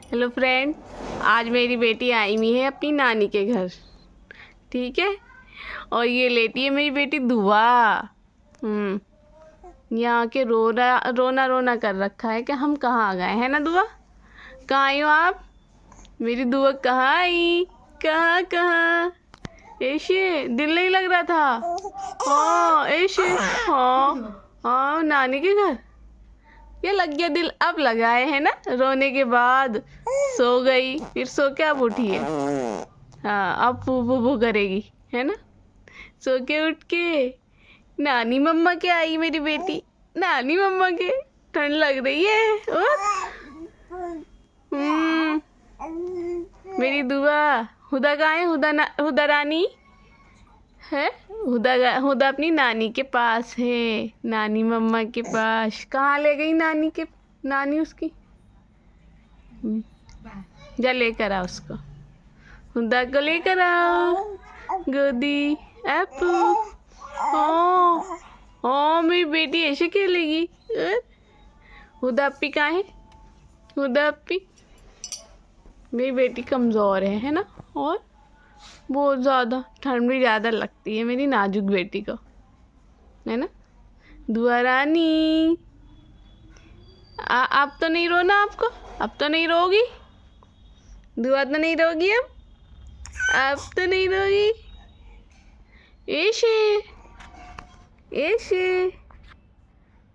Hello friend, आज मेरी बेटी आई हुई है अपनी नानी के घर। ठीक है, और ये लेटी है मेरी बेटी दुआ। यहाँ के रोना रोना कर रखा है कि हम कहाँ आ गए हैं ना। दुआ, कहाँ आई हो आप? मेरी दुआ कहाँ आई? कहाँ कहाँ? ऐशे दिल नहीं लग रहा था। हाँ ऐशे, हाँ हाँ नानी के घर ये लग गया दिल। अब लगाए है ना, रोने के बाद सो गई, फिर सो के अब उठी है। हाँ अब पू पू पू करेगी, है ना। सो के उठ के नानी मम्मा के आई मेरी बेटी। नानी मम्मा के ठंड लग रही है। और मेरी दुआ। हुदा कहाँ है? हुदा रानी है। हुदा अपनी नानी के पास है, नानी मम्मा के पास। कहाँ ले गई नानी उसकी? जा लेकर आ उसको, हुदा को लेकर आओ गोदी। एप्पू, हाँ हाँ मेरी बेटी ऐसे खेलेगी। हुदा अपी कहाँ है? हुदा अपी, मेरी बेटी कमज़ोर है ना, और बहुत ज़्यादा ठंड भी ज़्यादा लगती है मेरी नाजुक बेटी को, है ना। दुआ रानी, अब तो नहीं रोना आपको? अब तो नहीं रोगी? दुआ तो नहीं रोगी अब तो नहीं रोगी? ऐशे ऐशे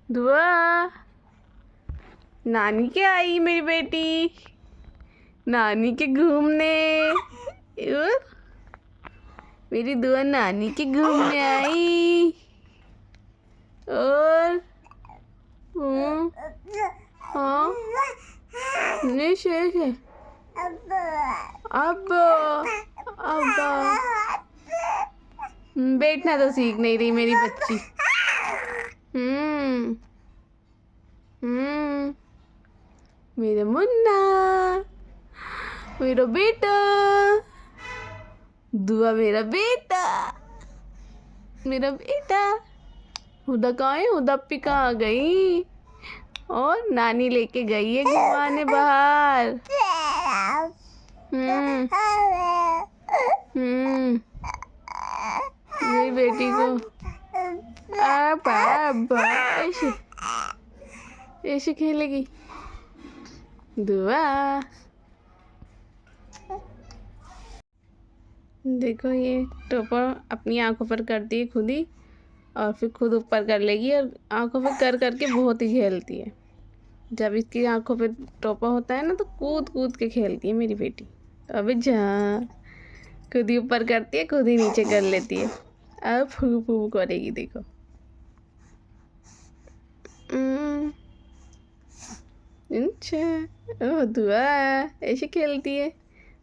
दुआ, नानी के आई मेरी बेटी, नानी के घूमने। मेरी दुआ नानी के घूमने आई। और हाँ ऐशे अब बैठना तो सीख नहीं रही मेरी बच्ची। मेरा मुन्ना, मेरा बेटा दुआ, मेरा बेटा, मेरा बेटा। हुदा कहाँ है? हुदा अपी कहाँ गई? और नानी लेके गई है घुमाने बाहर। मेरी बेटी को ऐसे ऐसे खेलेगी दुआ। देखो ये टोपा अपनी आंखों पर करती है खुद ही, और फिर खुद ऊपर कर लेगी, और आंखों पे कर करके बहुत ही खेलती है। जब इसकी आंखों पे टोपा होता है ना तो कूद कूद के खेलती है मेरी बेटी। तो अभी जहाँ खुद ही ऊपर करती है, खुद ही नीचे कर लेती है। अब फू फू करेगी, देखो। अच्छा, ओह दुआ ऐसे खेलती है,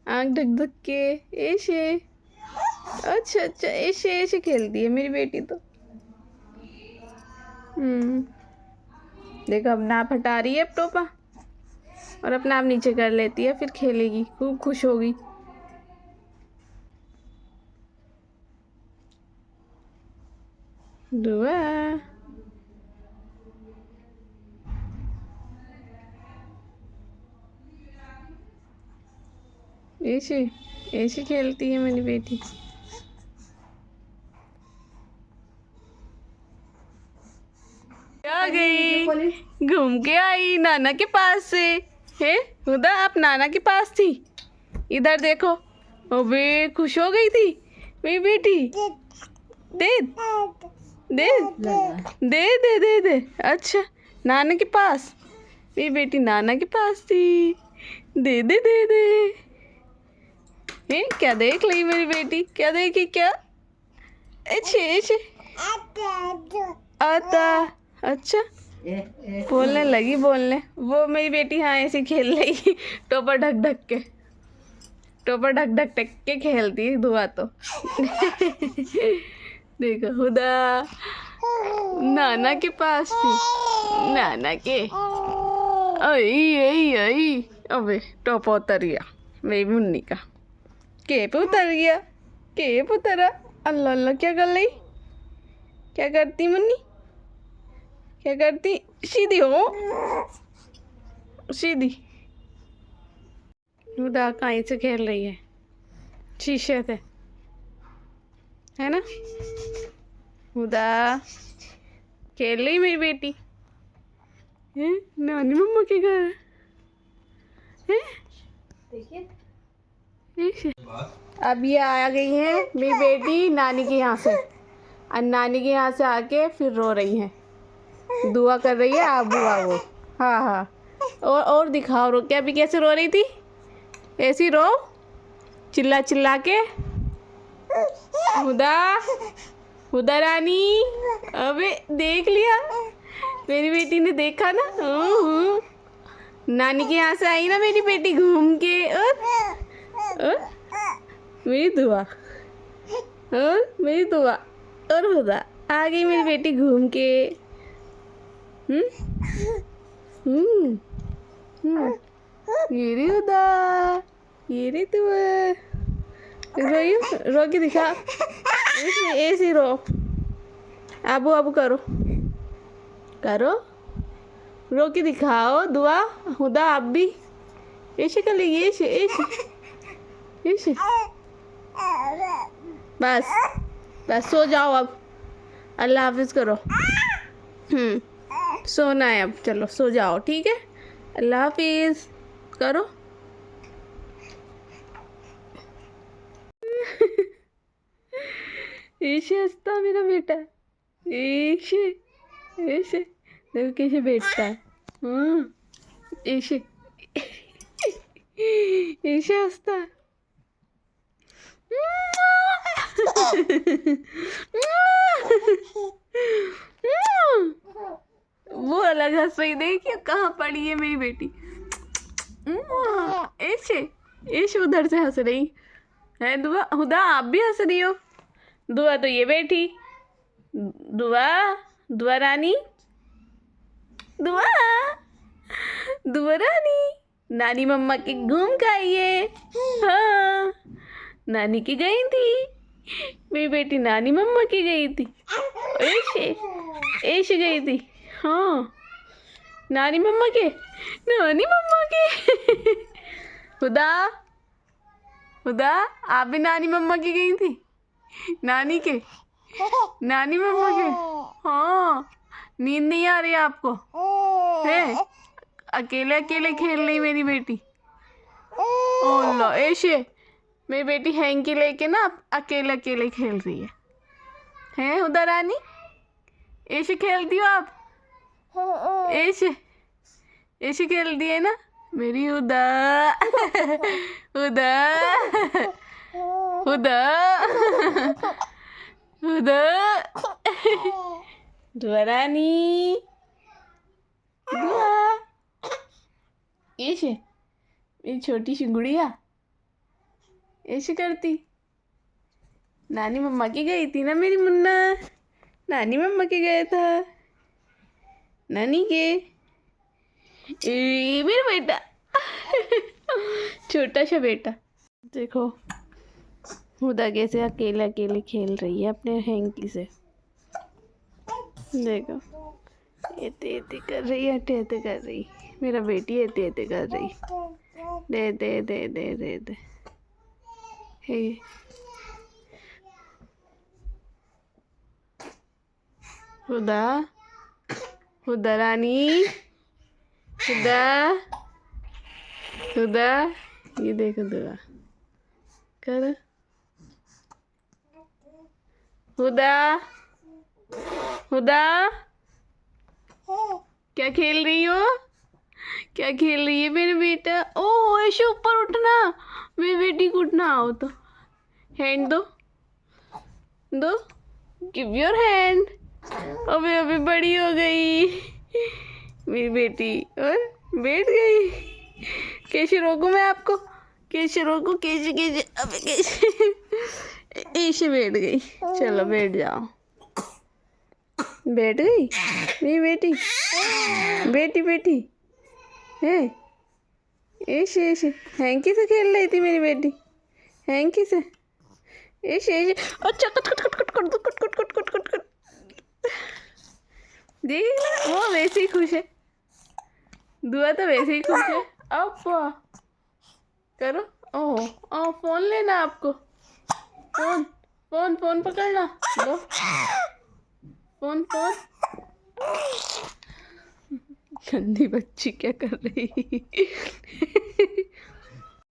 आंख ढक ढक के ऐसे। अच्छा अच्छा, ऐसे ऐसे खेलती है मेरी बेटी तो। देखो अब नाप हटा रही है अब टोपा, और अपना आप नीचे कर लेती है, फिर खेलेगी, खूब खुश होगी। दुआ ऐसे ऐसे खेलती है मेरी बेटी। आ गई, घूम के आई नाना के पास से। है हुदा, आप नाना के पास थी? इधर देखो, अबे खुश हो गई थी मेरी बेटी। दे दे दे दे दे दे। अच्छा, नाना के पास मेरी बेटी, नाना के पास थी। दे दे दे दे। क्या देख ली मेरी बेटी? क्या देखी? क्या? अच्छे अच्छे आता। अच्छा, बोलने लगी, बोलने वो मेरी बेटी। हाँ ऐसे खेल रही टोपा ढक ढक के, टोपा ढक ढक ढक के खेलती धुआ तो। देखो हुदा नाना के पास थी, नाना के। आई आई आई, अबे टोपा उतर गया मेरी मुन्नी का। के पे उतर गया, के पे उतरा। अल्लाह अल्लाह, क्या कर रही? क्या करती मुन्नी? क्या करती? सीधी हो, सीधी। हुदा कहीं से खेल रही है शीशे से, है ना? हुदा खेल रही मेरी बेटी है नानी मम्मा के घर है। देखिए अब ये आ गई है मेरी बेटी नानी के यहाँ से, और नानी के यहाँ से आके फिर रो रही है, दुआ कर रही है आबू आबू। हाँ हाँ, और दिखाओ रो के अभी कैसे रो रही थी, ऐसी रो चिल्ला चिल्ला के। हुदा हुदा रानी, अबे देख लिया मेरी बेटी ने, देखा ना। नानी के यहाँ से आई ना मेरी बेटी घूम के, और मेरी दुआ, और मेरी दुआ, और हुदा आ गई मेरी बेटी घूम के। ये रे हुदा, ये रे दुआ, रो के दिखा, ऐसे रो, आबू आबू करो करो, रो के दिखाओ दुआ। हुदा आप भी ऐसे कर लेगी, ऐसे ऐसे ऐसे। बस बस सो जाओ अब, अल्लाह हाफिज करो। सोना है अब, चलो सो जाओ, ठीक है, अल्लाह हाफिज करो। ऐसे हंसता मेरा बेटा, ऐसे ऐसे देखो कैसे बैठता है। ऐसे ऐसे हंसता है। वो अलग हंस रही, देखिए कहाँ पड़ी है मेरी बेटी। ऐसे ऐसे उधर से हंस रही है। दुआ हुदा आप भी हंस रही हो। दुआ तो ये बैठी, दुआ दुआ रानी, दुआ दुआ रानी, नानी मम्मा के घूम के आई है। हाँ नानी की गई थी मेरी बेटी, नानी मम्मा की गई थी, ऐसे ऐसे गई थी। हाँ नानी मम्मा के, नानी मम्मा के। हुदा हुदा आप भी नानी मम्मा की गई थी, नानी के, नानी मम्मा के। हाँ नींद नहीं आ रही आपको है, अकेले अकेले खेल रही मेरी बेटी। ओला ऐसे मेरी बेटी हैंकी लेके ना अकेले अकेले खेल रही है हुदा रानी, ऐसे खेलती हो आप, ऐसे ऐसे खेलती है ना मेरी हुदा। हुदा हुदा हुदा दुआ रानी, दुआ ऐसे मेरी छोटी सी गुड़िया ऐसे करती। नानी मम्मा की गई थी ना मेरी मुन्ना, नानी मम्मा के गया था, नानी के। मेरा बेटा छोटा सा बेटा, देखो हुदा कैसे अकेले अकेले खेल रही है अपने हैंकी से। देखो ऐते ऐते कर रही है, ऐते कर रही मेरा बेटी, ऐते ऐते कर रही। दे दे दे दे दे दे हे हुदा, हुदा रानी, हुदा हुदा, ये देखो दुआ कर, हुदा हुदा क्या खेल रही हो, क्या खेल रही है मेरे बेटा। ओह ऐसे ऊपर उठना, मेरी बेटी को उठना आओ तो हैंड दो, दो, गिव योर हैंड। अबे अभी बड़ी हो गई मेरी बेटी और बैठ गई। कैसे रोकूं मैं आपको, कैसे रोकूं, कैसे कैसे, अबे कैसे ऐसे बैठ गई। चलो बैठ जाओ, बैठ गई मेरी बेटी, बेटी बेटी है। ऐसे ऐसे हैंकी से खेल रही थी मेरी बेटी, हैंकी से ऐसे ऐसे। अच्छा cut cut cut cut cut cut cut cut cut cut cut, देख वो वैसे ही खुश है, दुआ तो वैसे ही खुश है। अब करो। ओह ओह, फोन लेना आपको? फोन फोन फोन पकड़ना। लो फोन फोन। गंदी बच्ची क्या कर रही